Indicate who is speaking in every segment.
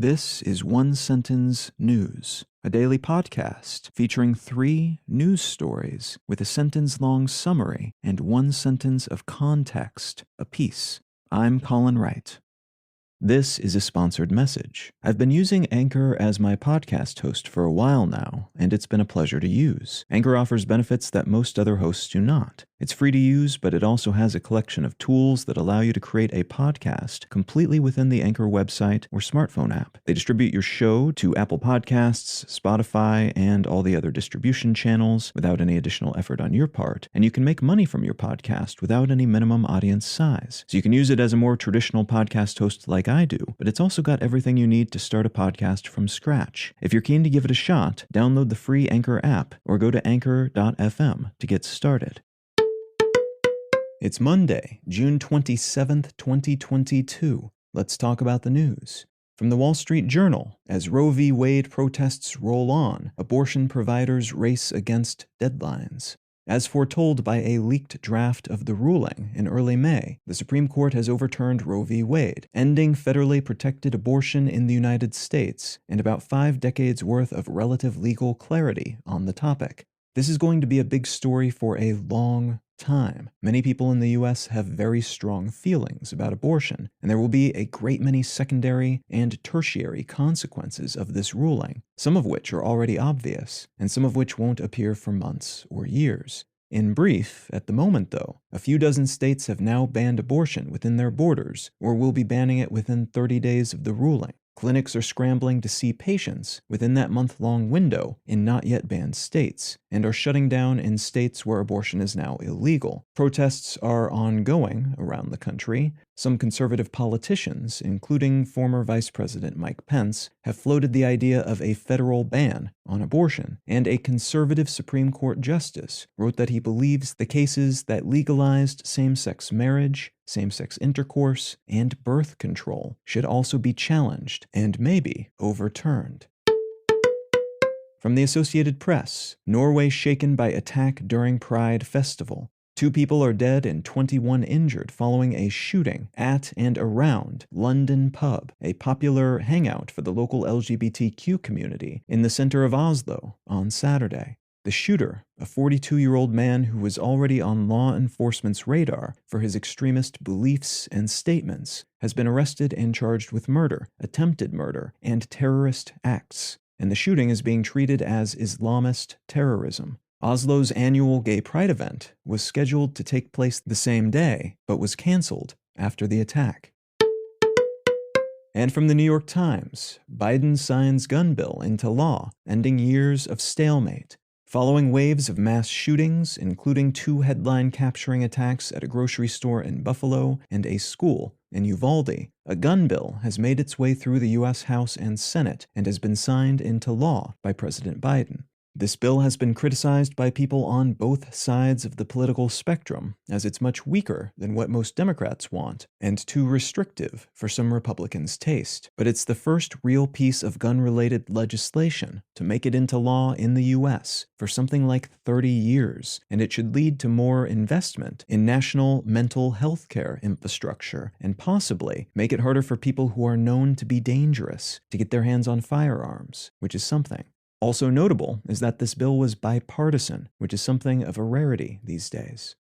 Speaker 1: This is One Sentence News, a daily podcast featuring 3 news stories with a sentence-long summary and 1 sentence of context apiece. I'm Colin Wright. This is a sponsored message. I've been using Anchor as my podcast host for a while now, and it's been a pleasure to use. Anchor offers benefits that most other hosts do not. It's free to use, but it also has a collection of tools that allow you to create a podcast completely within the Anchor website or smartphone app. They distribute your show to Apple Podcasts, Spotify, and all the other distribution channels without any additional effort on your part, and you can make money from your podcast without any minimum audience size. So you can use it as a more traditional podcast host like I do, but it's also got everything you need to start a podcast from scratch. If you're keen to give it a shot, download the free Anchor app or go to anchor.fm to get started. It's Monday, June 27th, 2022. Let's talk about the news. From the Wall Street Journal, as Roe v. Wade protests roll on, abortion providers race against deadlines. As foretold by a leaked draft of the ruling in early May, the Supreme Court has overturned Roe v. Wade, ending federally protected abortion in the United States and about 5 decades worth of relative legal clarity on the topic. This is going to be a big story for a long time. Many people in the U.S. have very strong feelings about abortion, and there will be a great many secondary and tertiary consequences of this ruling, some of which are already obvious, and some of which won't appear for months or years. In brief, at the moment though, a few dozen states have now banned abortion within their borders, or will be banning it within 30 days of the ruling. Clinics are scrambling to see patients within that month-long window in not-yet-banned states, and are shutting down in states where abortion is now illegal. Protests are ongoing around the country. Some conservative politicians, including former Vice President Mike Pence, have floated the idea of a federal ban on abortion, and a conservative Supreme Court justice wrote that he believes the cases that legalized same-sex marriage, same-sex intercourse, and birth control should also be challenged and maybe overturned. From the Associated Press, Norway shaken by attack during Pride Festival. 2 people are dead and 21 injured following a shooting at and around London Pub, a popular hangout for the local LGBTQ community in the center of Oslo, on Saturday. The shooter, a 42-year-old man who was already on law enforcement's radar for his extremist beliefs and statements, has been arrested and charged with murder, attempted murder, and terrorist acts, and the shooting is being treated as Islamist terrorism. Oslo's annual Gay Pride event was scheduled to take place the same day, but was cancelled after the attack. And from the New York Times, Biden signs gun bill into law, ending years of stalemate. Following waves of mass shootings, including 2 headline-capturing attacks at a grocery store in Buffalo and a school in Uvalde, a gun bill has made its way through the U.S. House and Senate and has been signed into law by President Biden. This bill has been criticized by people on both sides of the political spectrum, as it's much weaker than what most Democrats want, and too restrictive for some Republicans' taste. But it's the first real piece of gun-related legislation to make it into law in the U.S. for something like 30 years, and it should lead to more investment in national mental health care infrastructure, and possibly make it harder for people who are known to be dangerous to get their hands on firearms, which is something. Also notable is that this bill was bipartisan, which is something of a rarity these days.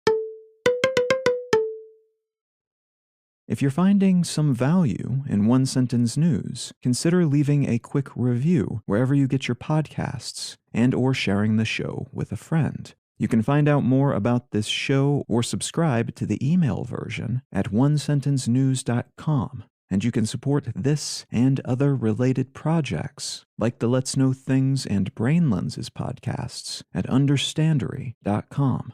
Speaker 1: If you're finding some value in One Sentence News, consider leaving a quick review wherever you get your podcasts and/or sharing the show with a friend. You can find out more about this show or subscribe to the email version at onesentencenews.com. And you can support this and other related projects, like the Let's Know Things and Brain Lenses podcasts, at understandery.com.